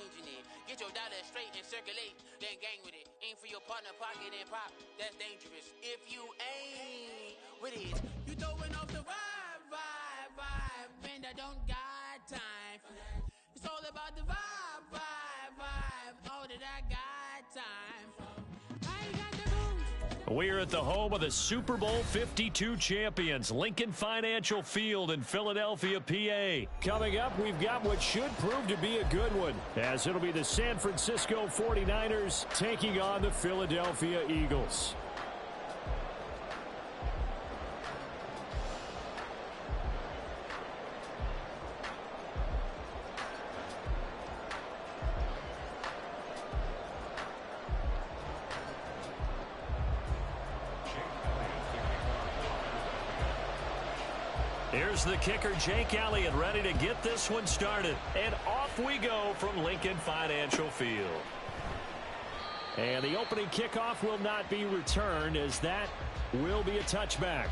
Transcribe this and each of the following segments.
changing it. Get your dollar straight and circulate, then gang with it. Aim for your partner, pocket and pop. That's dangerous. If you ain't with it, you throwing off the vibe. And I don't got time for that. It's all about the vibe. All that I got time for. I got the booze. We're at the home of the Super Bowl 52 champions, Lincoln Financial Field in Philadelphia, PA. Coming up, we've got what should prove to be a good one, as it'll be the San Francisco 49ers taking on the Philadelphia Eagles. Here's the kicker, Jake Elliott, ready to get this one started. And off we go from Lincoln Financial Field. And the opening kickoff will not be returned, as that will be a touchback.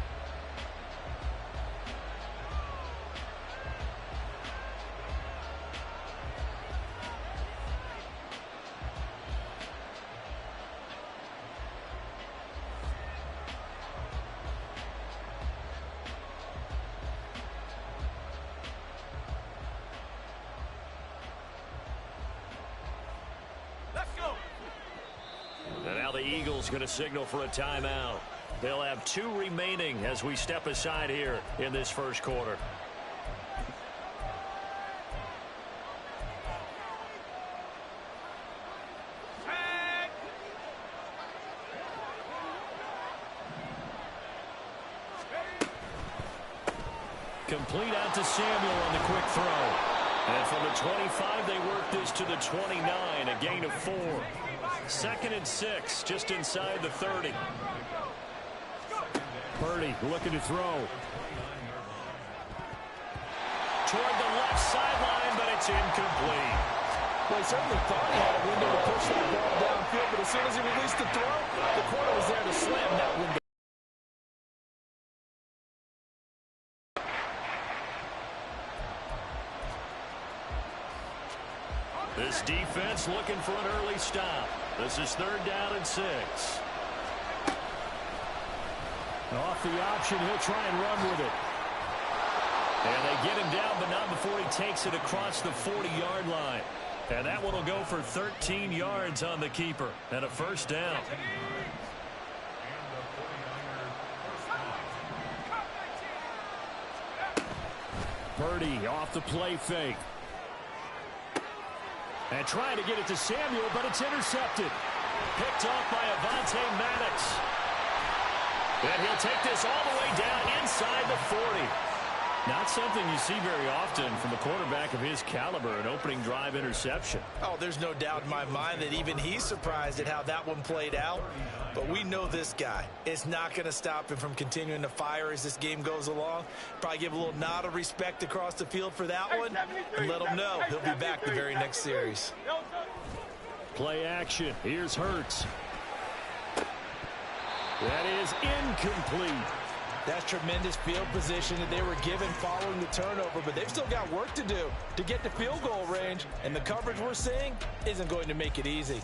Going to signal for a timeout. They'll have 2 remaining as we step aside here in this first quarter. Complete out to Samuel on the quick throw. And from the 25, they work this to the 29, a gain of 4. 2nd and 6, just inside the 30. Purdy looking to throw. Toward the left sideline, but it's incomplete. Well, he certainly thought he had a window to push that ball downfield, but as soon as he released the throw, the corner was there to slam that window. This defense looking for an early stop. This is 3rd down and 6. Off the option, he'll try and run with it. And they get him down, but not before he takes it across the 40-yard line. And that one will go for 13 yards on the keeper and a first down. Purdy off the play fake. And trying to get it to Samuel, but it's intercepted. Picked off by Avonte Maddox. And he'll take this all the way down inside the 40. Not something you see very often from a quarterback of his caliber, an opening drive interception. Oh, there's no doubt in my mind that even he's surprised at how that one played out. But we know this guy. It's not going to stop him from continuing to fire as this game goes along. Probably give a little nod of respect across the field for that one, and let him know he'll be back the very next series. Play action. Here's Hurts. That is incomplete. That's tremendous field position that they were given following the turnover, but they've still got work to do to get to field goal range, and the coverage we're seeing isn't going to make it easy.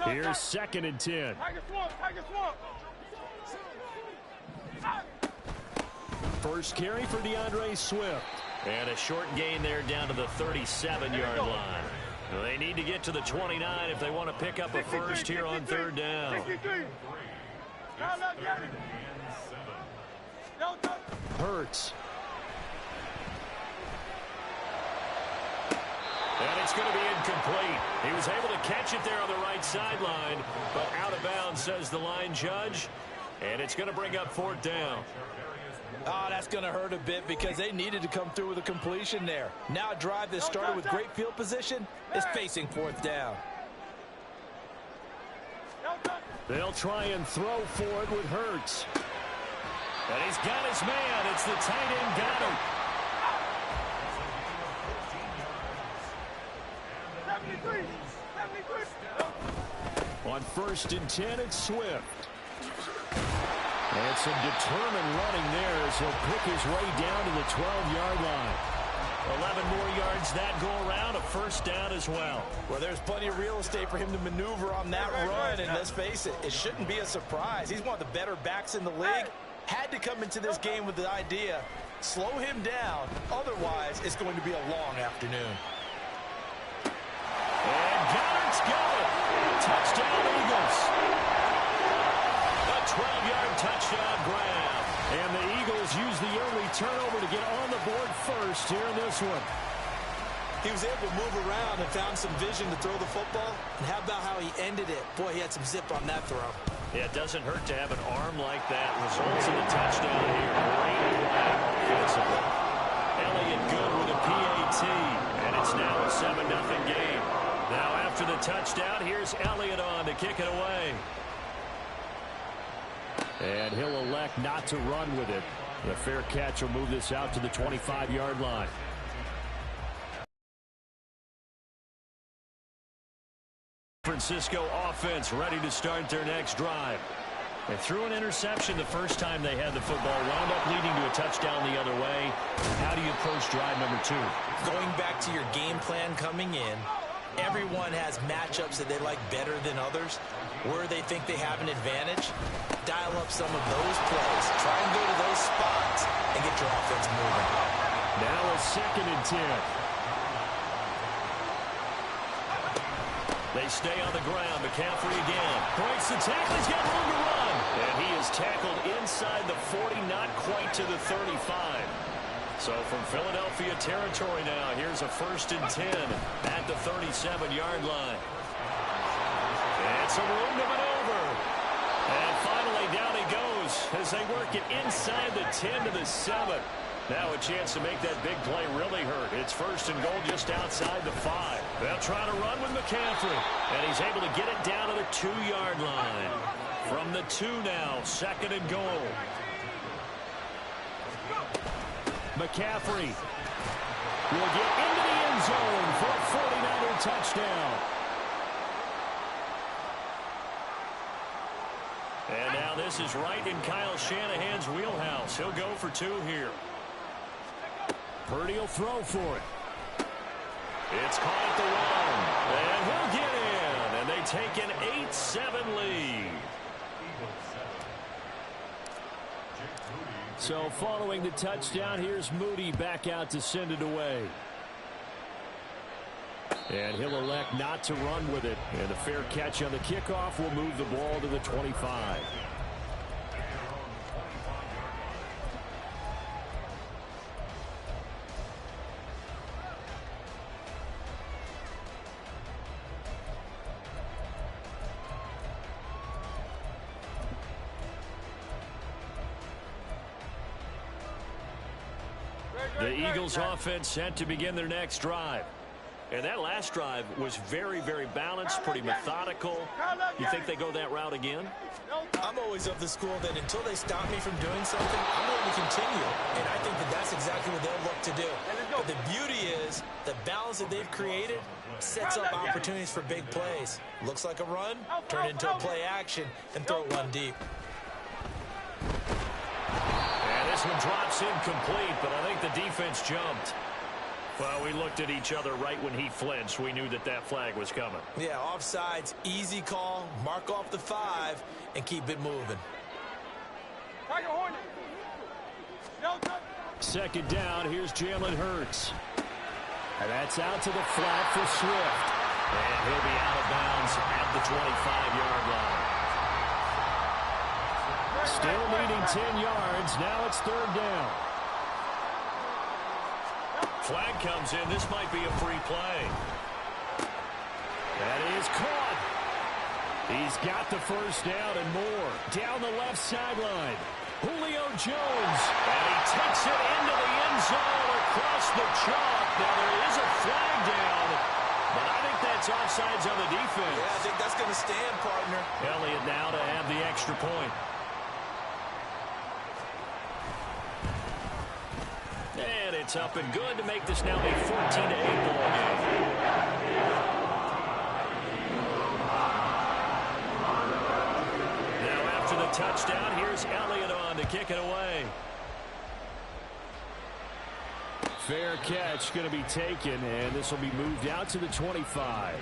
Here's 2nd and 10. First carry for DeAndre Swift. And a short gain there down to the 37-yard line. They need to get to the 29 if they want to pick up a first here on 3rd down. Hurts. And it's going to be incomplete. He was able to catch it there on the right sideline, but out of bounds, says the line judge. And it's going to bring up 4th down. Oh, that's going to hurt a bit because they needed to come through with a completion there. Now a drive that started with great field position is facing 4th down. They'll try and throw for it with Hurts. And he's got his man. It's the tight end, got him. On 1st and 10, it's Swift. And some determined running there as he'll pick his way down to the 12-yard line. 11 more yards that go around, a first down as well. Well, there's plenty of real estate for him to maneuver on that run, and let's face it, it shouldn't be a surprise. He's one of the better backs in the league. Had to come into this game with the idea, slow him down, otherwise it's going to be a long afternoon. And Goddard's got it. Touchdown, Eagles. A 12-yard touchdown grab. And the Eagles use the early turnover to get on the board first here in this one. He was able to move around and found some vision to throw the football. And how about how he ended it? Boy, he had some zip on that throw. Yeah, it doesn't hurt to have an arm like that. Results in a touchdown here. Great play offensively. Elliott good with a PAT. And it's now a 7-0 game. Now after the touchdown, here's Elliott on to kick it away. And he'll elect not to run with it. The fair catch will move this out to the 25-yard line. Francisco offense ready to start their next drive. They threw an interception the first time they had the football, wound up leading to a touchdown the other way. How do you approach drive number 2? Going back to your game plan coming in, everyone has matchups that they like better than others. Where they think they have an advantage, dial up some of those plays. Try and go to those spots and get your offense moving. Now a 2nd and 10. They stay on the ground. McCaffrey again. Breaks the tackle. He's got room to run. And he is tackled inside the 40, not quite to the 35. So from Philadelphia territory now, here's a 1st and 10 at the 37-yard line. And some room to maneuver. And finally, down he goes as they work it inside the 10 to the 7. Now a chance to make that big play really hurt. It's 1st and goal just outside the 5. They'll try to run with McCaffrey. And he's able to get it down to the 2-yard line. From the 2 now, 2nd and goal. McCaffrey will get into the end zone for a 49er touchdown. And now this is right in Kyle Shanahan's wheelhouse. He'll go for 2 here. Purdy will throw for it. It's caught at the 1. And he'll get in. And they take an 8-7 lead. So following the touchdown, here's Moody back out to send it away. And he'll elect not to run with it. And a fair catch on the kickoff will move the ball to the 25. The Eagles offense set to begin their next drive. And that last drive was very, very balanced, pretty methodical. You think they go that route again? I'm always of the school that until they stop me from doing something, I'm going to continue. And I think that that's exactly what they'll look to do. But the beauty is the balance that they've created sets up opportunities for big plays. Looks like a run, turn it into a play action, and throw it one deep. And this one drops incomplete, but I think the defense jumped. Well, we looked at each other right when he flinched. We knew that that flag was coming. Yeah, offsides, easy call, mark off the 5, and keep it moving. 2nd down, here's Jalen Hurts. And that's out to the flat for Swift. And he'll be out of bounds at the 25-yard line. Still needing 10 yards. Now it's 3rd down. Flag comes in. This might be a free play. That is caught. He's got the 1st down and more. Down the left sideline. Julio Jones. And he takes it into the end zone across the chalk. Now there is a flag down, but I think that's offsides on the defense. Yeah, I think that's going to stand, partner. Elliott now to have the extra point. And it's up and good to make this now a 14-8 ball game. Now after the touchdown, here's Elliott on to kick it away. Fair catch going to be taken, and this will be moved out to the 25.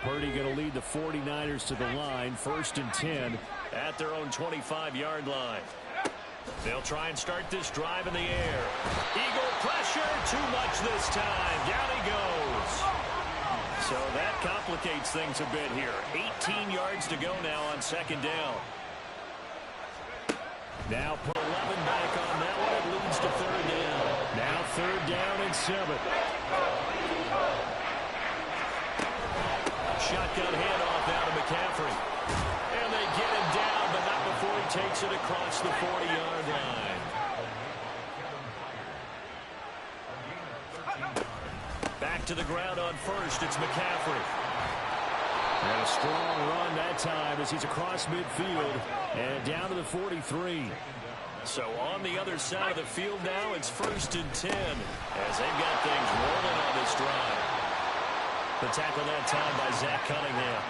Purdy going to lead the 49ers to the line, 1st and 10 at their own 25-yard line. They'll try and start this drive in the air. Eagle pressure, too much this time. Down he goes. So that complicates things a bit here. 18 yards to go now on 2nd down. Now put 11 back on that one. It leads to 3rd down. Now 3rd down and 7. Shotgun handoff out to McCaffrey. And they get him down, but not before he takes it across the 40-yard line. Back to the ground on 1st. It's McCaffrey. And a strong run that time as he's across midfield and down to the 43. So on the other side of the field now, it's 1st and 10 as they've got things rolling on this drive. The tackle that time by Zach Cunningham.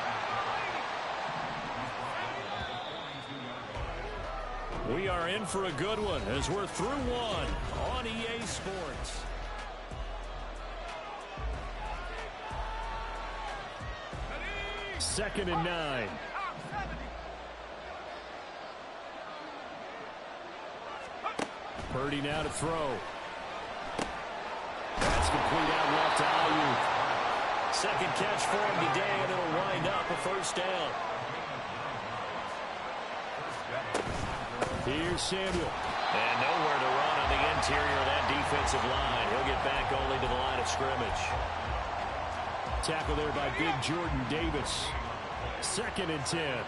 We are in for a good one as we're through one on EA Sports. Second and 9. Purdy now to throw. That's complete out left to Ayuk. Second catch for him today, and it'll wind up a 1st down. Here's Samuel. And nowhere to run on the interior of that defensive line. He'll get back only to the line of scrimmage. Tackle there by big Jordan Davis. 2nd and 10.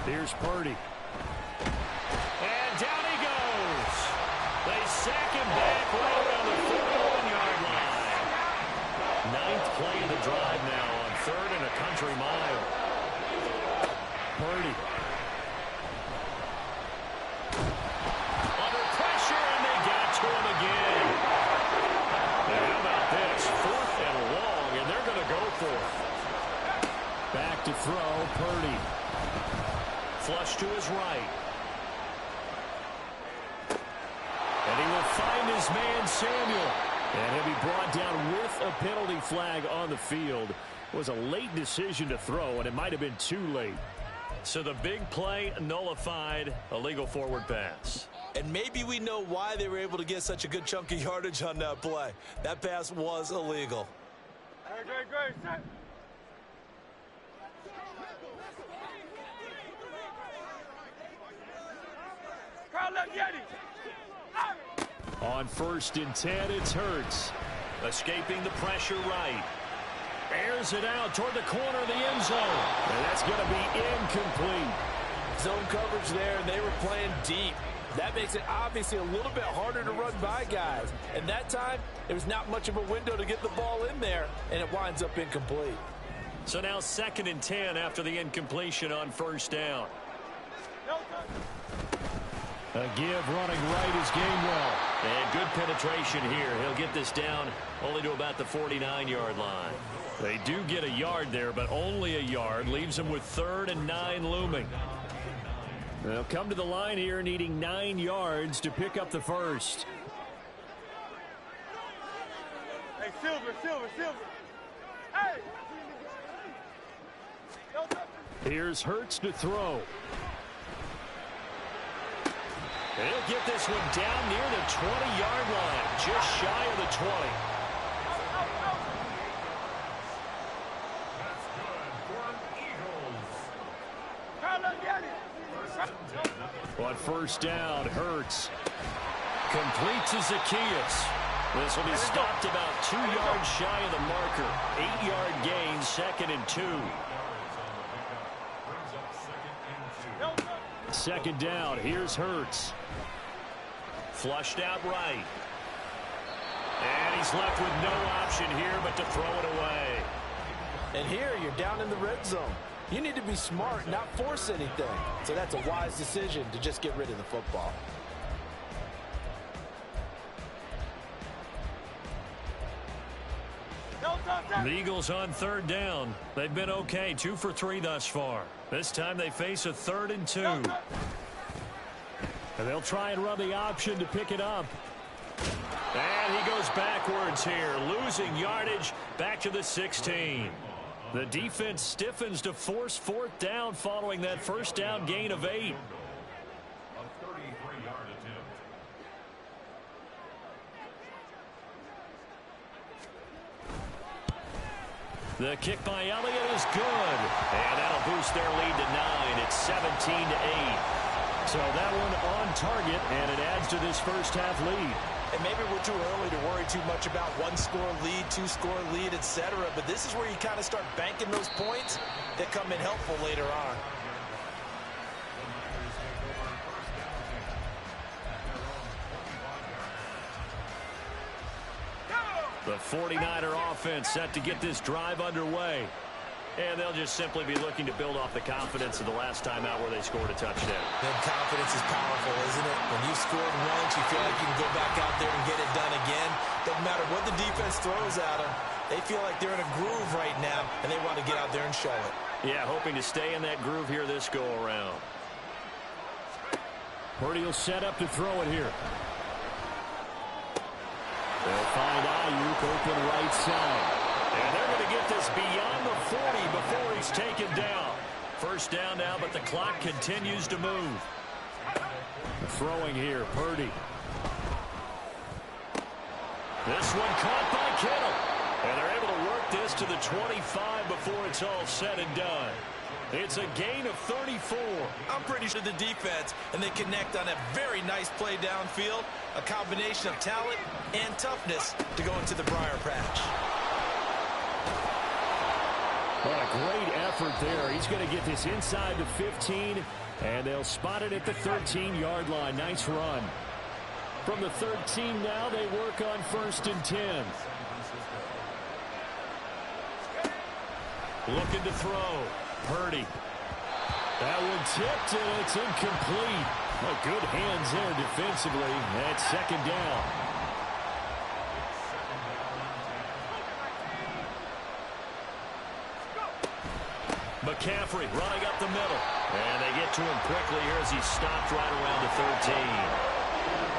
Here's Purdy. And down he goes. They sack him back right around the 41-yard line. 9th play of the drive now on 3rd and a country mile. Purdy. Under pressure, and they got to him again. And how about this? 4th and long, and they're going to go for it. Back to throw, Purdy. Flush to his right. And he will find his man, Samuel. And he'll be brought down with a penalty flag on the field. It was a late decision to throw, and it might have been too late. So the big play nullified, a legal forward pass. And maybe we know why they were able to get such a good chunk of yardage on that play. That pass was illegal. Great. Set. Carl, let Yeti. On 1st and 10, it's Hurts. Escaping the pressure right. Airs it out toward the corner of the end zone. And that's going to be incomplete. Zone coverage there, and they were playing deep. That makes it obviously a little bit harder to run by guys. And that time, there was not much of a window to get the ball in there, and it winds up incomplete. So now 2nd and 10 after the incompletion on 1st down. A give running right is Gainwell. And good penetration here. He'll get this down only to about the 49-yard line. They do get a yard there, but only a yard. Leaves them with 3rd and 9 looming. They'll come to the line here needing 9 yards to pick up the 1st. Hey, Silver. Hey! Here's Hurts to throw. He'll get this one down near the 20-yard line, just shy of the 20. On 1st down, Hurts completes to Zacchaeus. This will be stopped about 2 yards shy of the marker. 8-yard gain, 2nd and 2. 2nd down, here's Hurts. Flushed out right. And he's left with no option here but to throw it away. And here you're down in the red zone. You need to be smart, not force anything. So that's a wise decision to just get rid of the football. No, The Eagles on third down. They've been okay, 2 for 3 thus far. This time they face a 3rd and 2. And they'll try and run the option to pick it up. And he goes backwards here, losing yardage back to the 16. The defense stiffens to force 4th down following that first down gain of 8. The kick by Elliott is good. And that'll boost their lead to 9. It's 17-8. So that one on target, and it adds to this first half lead. And maybe we're too early to worry too much about 1-score lead, 2-score lead, etc. But this is where you kind of start banking those points that come in helpful later on. The 49er offense set to get this drive underway. And they'll just simply be looking to build off the confidence of the last time out where they scored a touchdown. Then confidence is powerful, isn't it? When you scored once, you feel like you can go back out there and get it done again. Doesn't matter what the defense throws at them. They feel like they're in a groove right now, and they want to get out there and show it. Yeah, hoping to stay in that groove here this go-around. Purdy will set up to throw it here. They'll find Ayuk open right side. And they're going to get this beyond the 40 before he's taken down. First down now, but the clock continues to move. Throwing here, Purdy. This one caught by Kittle. And they're able to work this to the 25 before it's all said and done. It's a gain of 34. I'm pretty sure the defense, and they connect on a very nice play downfield. A combination of talent and toughness to go into the briar patch. What a great effort there. He's going to get this inside the 15, and they'll spot it at the 13-yard line. Nice run. From the 13 now, they work on 1st and 10. Looking to throw. Purdy. That one tipped, and it's incomplete. Well, good hands there defensively. That's 2nd down. McCaffrey running up the middle. And they get to him quickly here as he stopped right around the 13.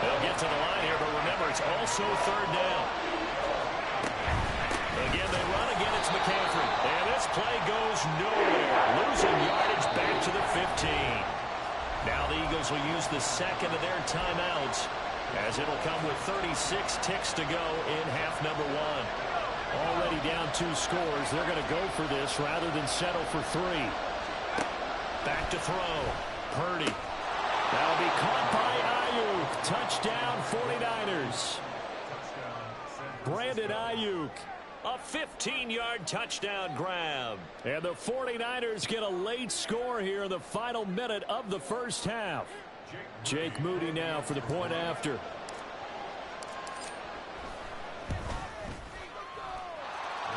They'll get to the line here, but remember, it's also 3rd down. Again, they run. Again, it's McCaffrey. And this play goes nowhere. Losing yardage back to the 15. Now the Eagles will use the 2nd of their timeouts, as it'll come with 36 ticks to go in half number 1. Already down 2 scores. They're going to go for this rather than settle for 3. Back to throw. Purdy. That'll be caught by Ayuk. Touchdown 49ers. Brandon Ayuk. A 15-yard touchdown grab. And the 49ers get a late score here in the final minute of the first half. Jake Moody now for the point after.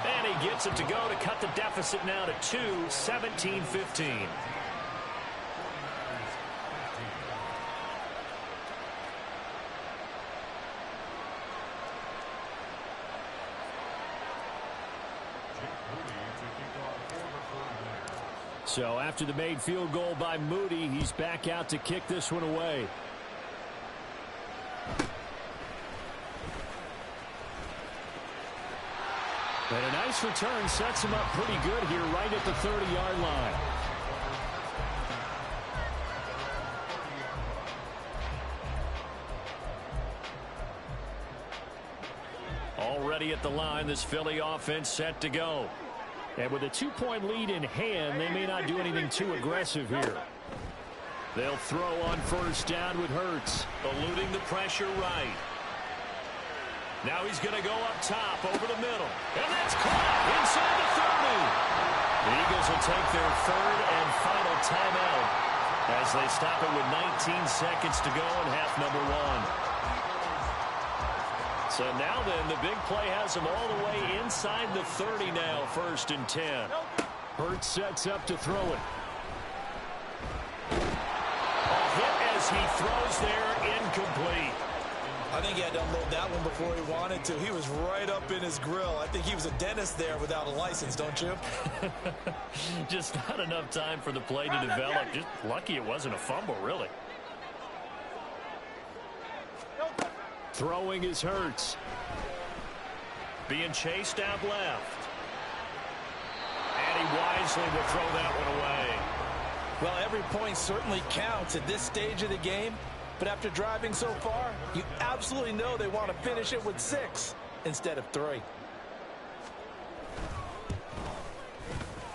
And he gets it to go to cut the deficit now to 2, 17-15. So after the made field goal by Moody, he's back out to kick this one away. And a nice return sets him up pretty good here right at the 30-yard line. Already at the line, this Philly offense set to go. And with a 2-point lead in hand, they may not do anything too aggressive here. They'll throw on first down with Hurts, eluding the pressure right. Now he's going to go up top over the middle. And that's caught inside the 30. The Eagles will take their 3rd and final timeout as they stop it with 19 seconds to go in half number 1. So now then, the big play has him all the way inside the 30 now, 1st and 10. Hurts sets up to throw it. A hit as he throws there, incomplete. I think he had to unload that one before he wanted to. He was right up in his grill. I think he was a dentist there without a license, don't you? Just not enough time for the play to develop. Just lucky it wasn't a fumble, really. Throwing is Hurts. Being chased out left. And he wisely will throw that one away. Well, every point certainly counts at this stage of the game. But after driving so far, you absolutely know they want to finish it with 6 instead of 3.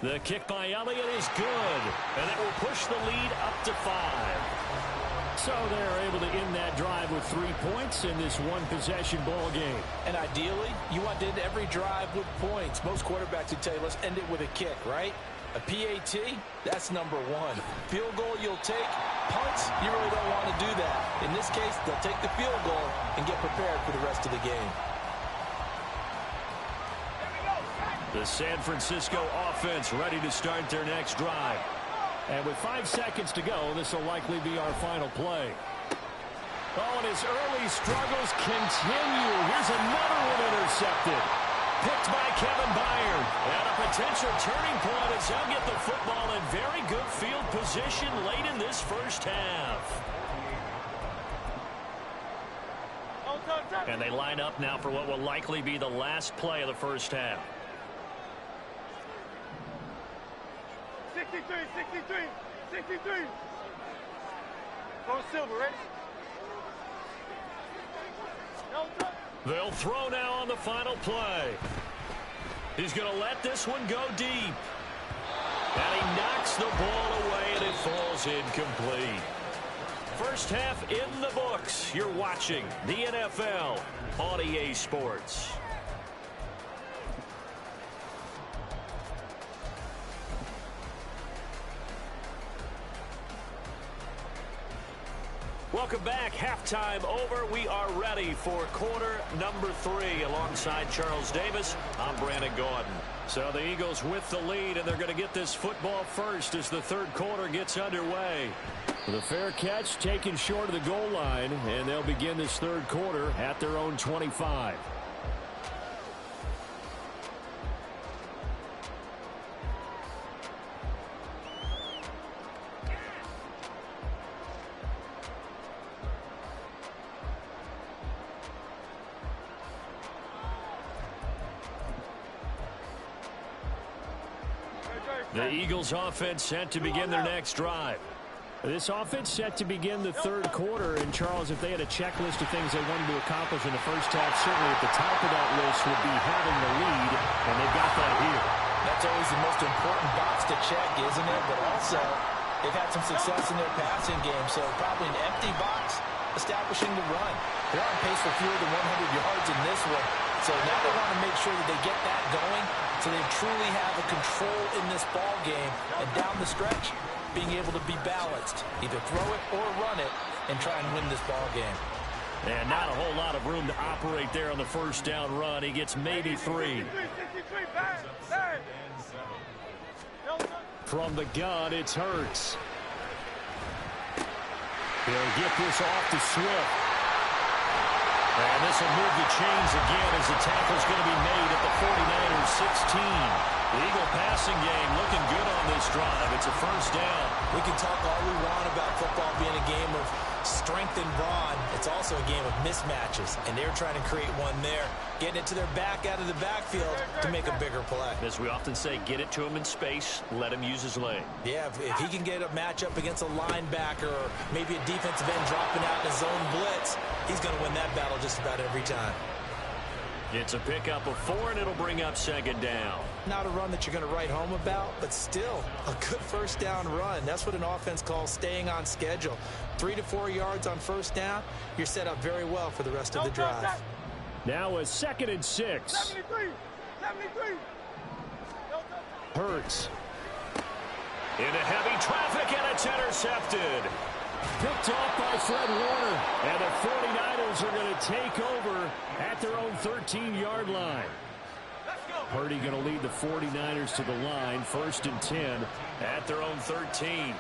The kick by Elliott is good. And it will push the lead up to 5. So they're able to end that drive with 3 points in this one-possession ball game. And ideally, you want to end every drive with points. Most quarterbacks would tell you, let's end it with a kick, right? A PAT, that's number 1. Field goal you'll take. Punts, you really don't want to do that. In this case, they'll take the field goal and get prepared for the rest of the game. The San Francisco offense ready to start their next drive. And with 5 seconds to go, this will likely be our final play. Oh, and his early struggles continue. Here's another one intercepted. Picked by Kevin Byard. And a potential turning point as they'll get the football in very good field position late in this first half. And they line up now for what will likely be the last play of the first half. 63, 63, 63. Go Silver, ready? They'll throw now on the final play. He's going to let this one go deep. And he knocks the ball away, and it falls incomplete. First half in the books. You're watching the NFL on EA Sports. Welcome back. Halftime over. We are ready for quarter number 3 alongside Charles Davis. I'm Brandon Gordon. So the Eagles with the lead, and they're going to get this football first as the third quarter gets underway. The fair catch taken short of the goal line, and they'll begin this third quarter at their own 25. The Eagles offense set to begin their next drive. This offense set to begin the third quarter. And, Charles, if they had a checklist of things they wanted to accomplish in the first half, certainly at the top of that list would be having the lead, and they've got that here. That's always the most important box to check, isn't it? But also, they've had some success in their passing game, so probably an empty box establishing the run. They're on pace for fewer than 100 yards in this one. So now they want to make sure that they get that going so they truly have a control in this ball game. And down the stretch, being able to be balanced. Either throw it or run it and try and win this ball game. And not a whole lot of room to operate there on the first down run. He gets maybe 3. From the gun, it's Hurts. He'll get this off to Swift. And this will move the chains again as the tackle's going to be made at the 49ers 16. The Eagle passing game looking good on this drive. It's a first down. We can talk all we want about football being a game of strength and brawn. It's also a game of mismatches, and they're trying to create one there, getting it to their back out of the backfield to make a bigger play. As we often say, get it to him in space, let him use his leg. Yeah, if he can get a matchup against a linebacker or maybe a defensive end dropping out in a zone blitz, he's going to win that battle just about every time. It's a pickup of 4, and it'll bring up second down. Not a run that you're going to write home about, but still a good first down run. That's what an offense calls staying on schedule. 3 to 4 yards on first down, you're set up very well for the rest of the drive. Now a 2nd and 6. 73. Hurts. Into heavy traffic, and it's intercepted. Picked off by Fred Warner. And the 49ers are going to take over at their own 13-yard line. Purdy going to lead the 49ers to the line. 1st and 10 at their own 13.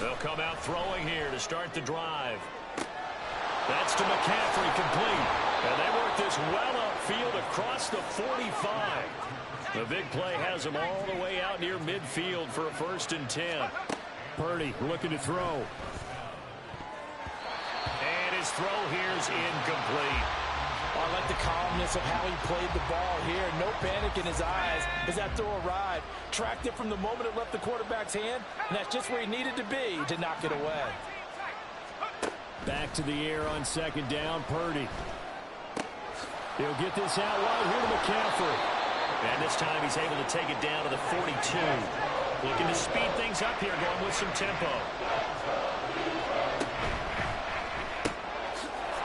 They'll come out throwing here to start the drive. That's to McCaffrey, complete. And they work this well upfield across the 45. The big play has them all the way out near midfield for a 1st and 10. Purdy looking to throw. And his throw here's incomplete. I like the calmness of how he played the ball here. No panic in his eyes as that throw arrived. Tracked it from the moment it left the quarterback's hand, and that's just where he needed to be to knock it away. Back to the air on 2nd down, Purdy. He'll get this out wide here to McCaffrey. And this time he's able to take it down to the 42. Looking to speed things up here, going with some tempo.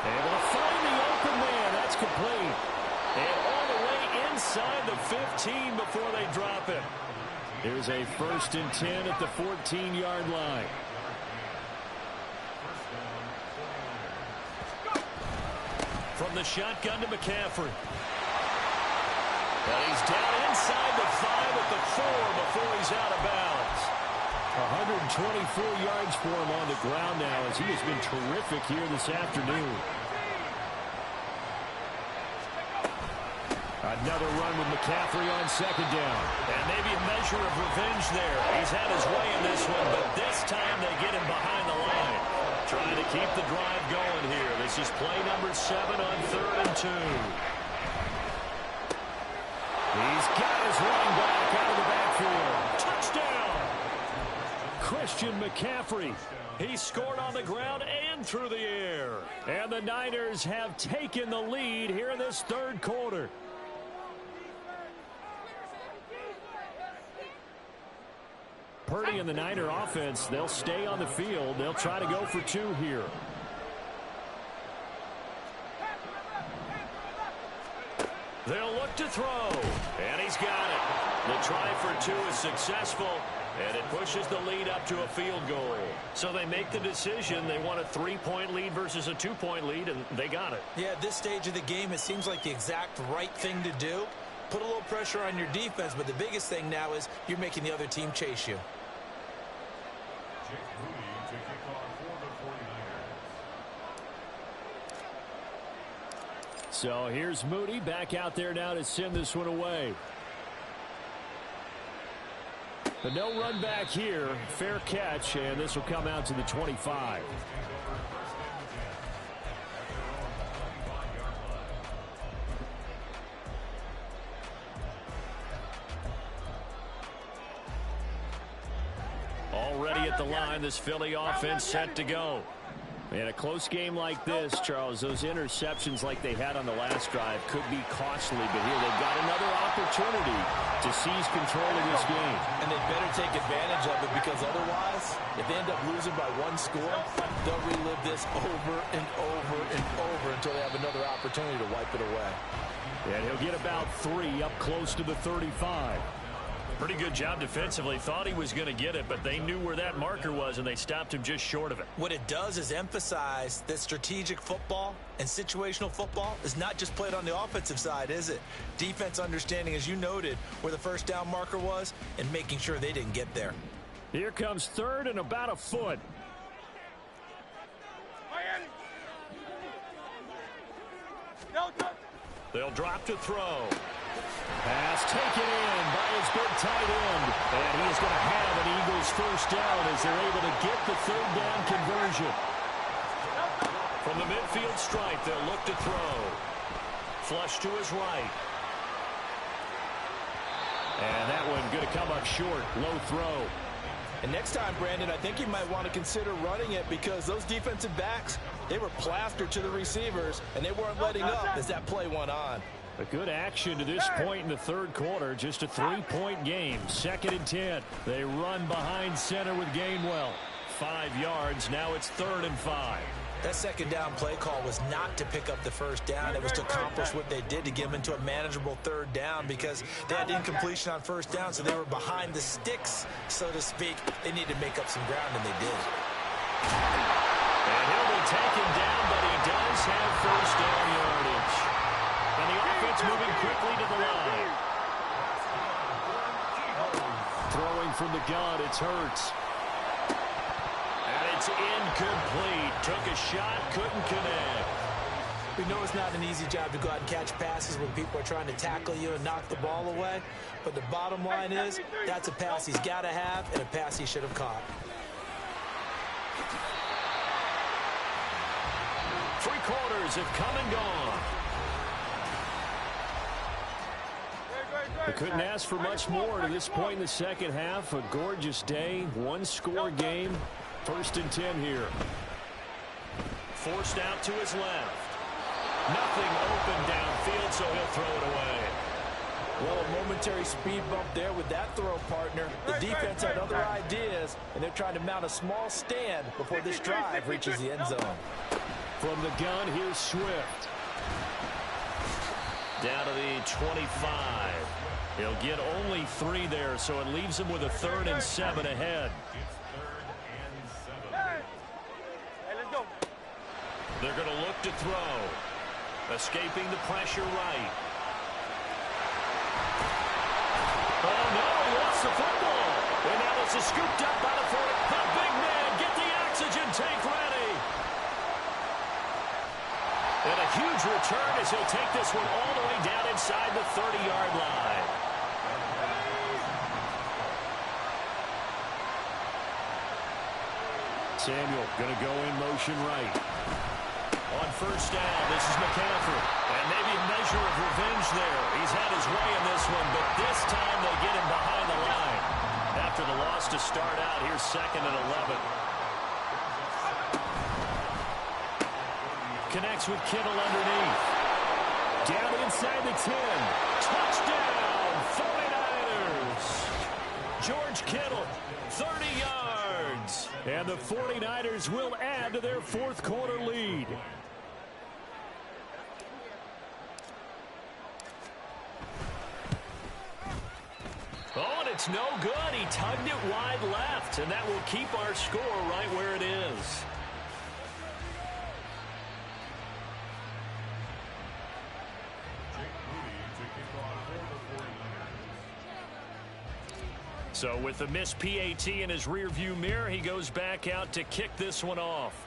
Able to find the open man. That's complete. And all the way inside the 15 before they drop it. Here's a 1st and 10 at the 14-yard line. From the shotgun to McCaffrey. And he's down inside the 5 at the 4 before he's out of bounds. 124 yards for him on the ground now as he has been terrific here this afternoon. Another run with McCaffrey on 2nd down. And maybe a measure of revenge there. He's had his way in this one, but this time they get him behind the line. Trying to keep the drive going here. This is play number 7 on 3rd and 2. He's got his running back out of the backfield. Touchdown! Christian McCaffrey. He scored on the ground and through the air. And the Niners have taken the lead here in this 3rd quarter. Purdy and the Niner offense, they'll stay on the field. They'll try to go for 2 here. They'll look to throw. And he's got it. The try for 2 is successful. And it pushes the lead up to a field goal. So they make the decision. They want a 3-point lead versus a 2-point lead, and they got it. Yeah, at this stage of the game, it seems like the exact right thing to do. Put a little pressure on your defense, but the biggest thing now is you're making the other team chase you. So here's Moody back out there now to send this one away. But no run back here. Fair catch, and this will come out to the 25. Already at the line, this Philly offense set to go. In a close game like this, Charles, those interceptions like they had on the last drive could be costly, but here they've got another opportunity to seize control of this game. And they better take advantage of it, because otherwise, if they end up losing by 1 score, they'll relive this over and over and over until they have another opportunity to wipe it away. And he'll get about 3 up close to the 35. Pretty good job defensively. Thought he was going to get it, but they knew where that marker was, and they stopped him just short of it. What it does is emphasize that strategic football and situational football is not just played on the offensive side, is it? Defense understanding, as you noted, where the 1st down marker was and making sure they didn't get there. Here comes 3rd and about a foot. They'll drop to throw. Pass taken in by his big tight end. And he's going to have an Eagles 1st down as they're able to get the 3rd down conversion. From the midfield stripe, they'll look to throw. Flush to his right. And that one going to come up short. Low throw. And next time, Brandon, I think you might want to consider running it, because those defensive backs, they were plastered to the receivers, and they weren't letting up as that play went on. A good action to this point in the 3rd quarter. Just a 3-point game. 2nd and 10. They run behind center with Gainwell. 5 yards. Now it's 3rd and 5. That 2nd down play call was not to pick up the 1st down. It was to accomplish what they did, to get them into a manageable 3rd down, because they had incompletion on 1st down, so they were behind the sticks, so to speak. They needed to make up some ground, and they did. And he'll be taken down, but he does have 1st down yardage. And the offense moving quickly to the line. Throwing from the gun, it's Hurts. And it's is incomplete. Took a shot, couldn't connect. We know it's not an easy job to go out and catch passes when people are trying to tackle you and knock the ball away. But the bottom line is, that's a pass he's got to have and a pass he should have caught. Three quarters have come and gone. We couldn't ask for much more to this point in the second half. A gorgeous day, one-score game. 1st and 10 here. Forced out to his left. Nothing open downfield, so he'll throw it away. Well, a momentary speed bump there with that throw, partner. The defense had other ideas, and they're trying to mount a small stand before this drive reaches the end zone. From the gun, here's Swift. Down to the 25. He'll get only 3 there, so it leaves him with a 3rd and 7 ahead. They're going to look to throw. Escaping the pressure right. Oh, no, he lost the football. And now this is scooped up by the 40. The big man, get the oxygen tank ready. And a huge return as he'll take this one all the way down inside the 30-yard line. Samuel going to go in motion right. On 1st down, this is McCaffrey. And maybe a measure of revenge there. He's had his way in this one, but this time they get him behind the line. After the loss to start out, here's 2nd and 11. Connects with Kittle underneath. Down inside the 10. Touchdown, 49ers. George Kittle, 30 yards. And the 49ers will add to their 4th quarter lead. Oh, and it's no good. He tugged it wide left, and that will keep our score right where it is. So with the missed PAT in his rearview mirror, he goes back out to kick this one off.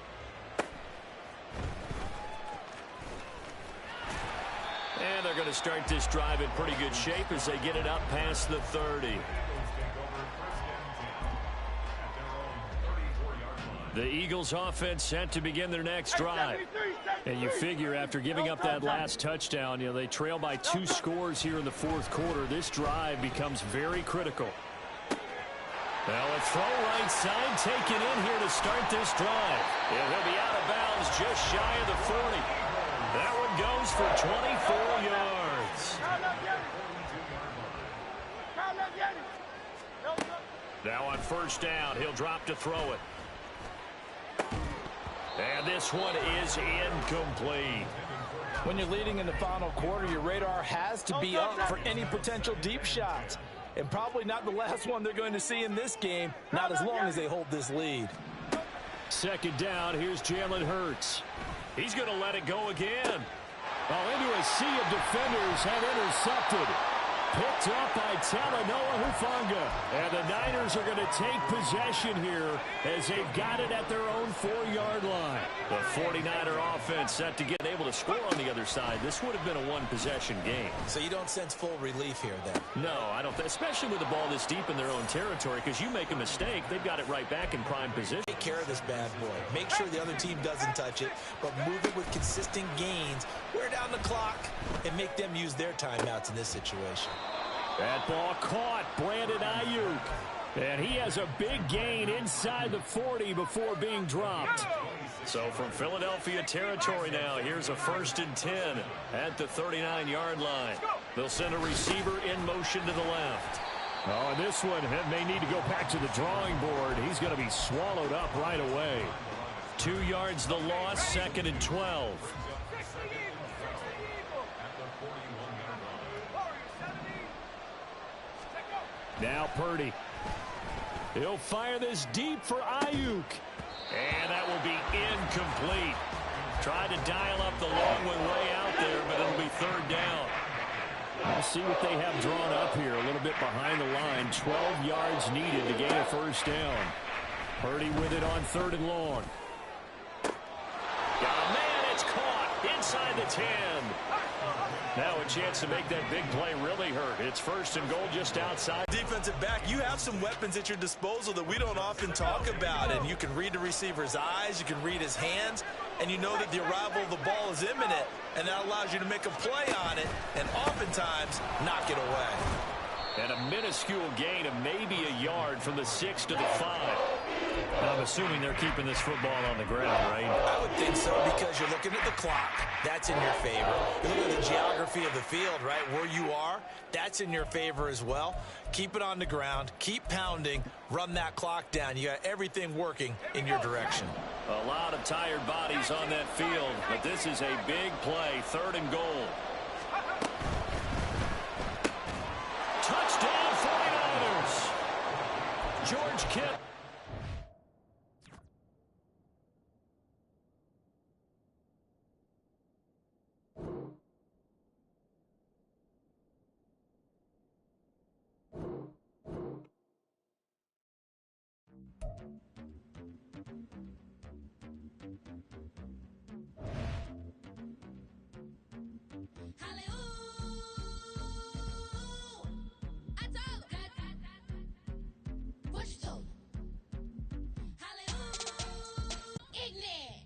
And they're going to start this drive in pretty good shape as they get it up past the 30. The Eagles offense set to begin their next drive. And you figure after giving up that last touchdown, they trail by 2 scores here in the 4th quarter. This drive becomes very critical. Now a throw right side taken in here to start this drive. And he'll be out of bounds just shy of the 40. That one goes for 24 yards. Now on 1st down, he'll drop to throw it. And this one is incomplete. When you're leading in the final quarter, your radar has to be up for any potential deep shots. And probably not the last one they're going to see in this game, not as long as they hold this lead. 2nd down, here's Jalen Hurts. He's going to let it go again. Well, into a sea of defenders have intercepted. Picked up by Talanoa Hufanga. And the Niners are going to take possession here as they've got it at their own 4-yard line. The 49er offense set to get able to score on the other side. This would have been a one-possession game. So you don't sense full relief here then? No, I don't. Especially with the ball this deep in their own territory, because you make a mistake, they've got it right back in prime position. Take care of this bad boy. Make sure the other team doesn't touch it, but move it with consistent gains. Wear down the clock and make them use their timeouts in this situation. That ball caught. Brandon Ayuk. And he has a big gain inside the 40 before being dropped. So from Philadelphia territory now, here's a 1st and 10 at the 39-yard line. They'll send a receiver in motion to the left. Oh, and this one may need to go back to the drawing board. He's going to be swallowed up right away. 2 yards the loss, 2nd and 12. Now Purdy. He'll fire this deep for Ayuk. And that will be incomplete. Tried to dial up the long one way out there, but it'll be 3rd down. We'll see what they have drawn up here. A little bit behind the line. 12 yards needed to gain a 1st down. Purdy with it on 3rd and long. Got a man, it's caught inside the 10. Now a chance to make that big play really hurt. It's 1st and goal just outside. Defensive back, you have some weapons at your disposal that we don't often talk about, and you can read the receiver's eyes, you can read his hands, and you know that the arrival of the ball is imminent, and that allows you to make a play on it and oftentimes knock it away. And a minuscule gain of maybe a yard from the 6 to the 5. I'm assuming they're keeping this football on the ground, right? I would think so, because you're looking at the clock. That's in your favor. You look at the geography of the field, right, where you are. That's in your favor as well. Keep it on the ground. Keep pounding. Run that clock down. You got everything working in your direction. A lot of tired bodies on that field, but this is a big play. 3rd and goal. Touchdown 49ers. George Kittle.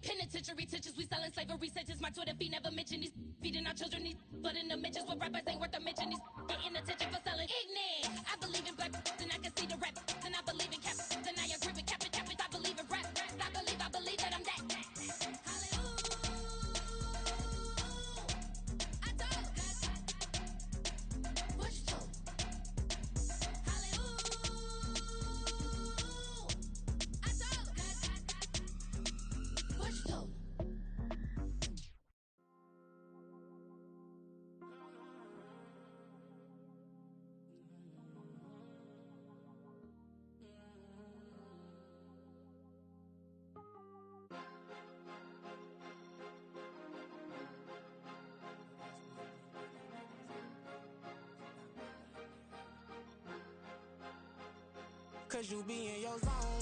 Penitentiary teachers, we selling slavery sentences. My Twitter feed never mention these feeding our children these, but in the mentions what rappers ain't worth a mention. These getting attention for selling ignorant. I believe in black and I can see the rap. And I believe in cap. And I agree with cap. I believe in rap. I believe that I'm that. Cause you be in your zone.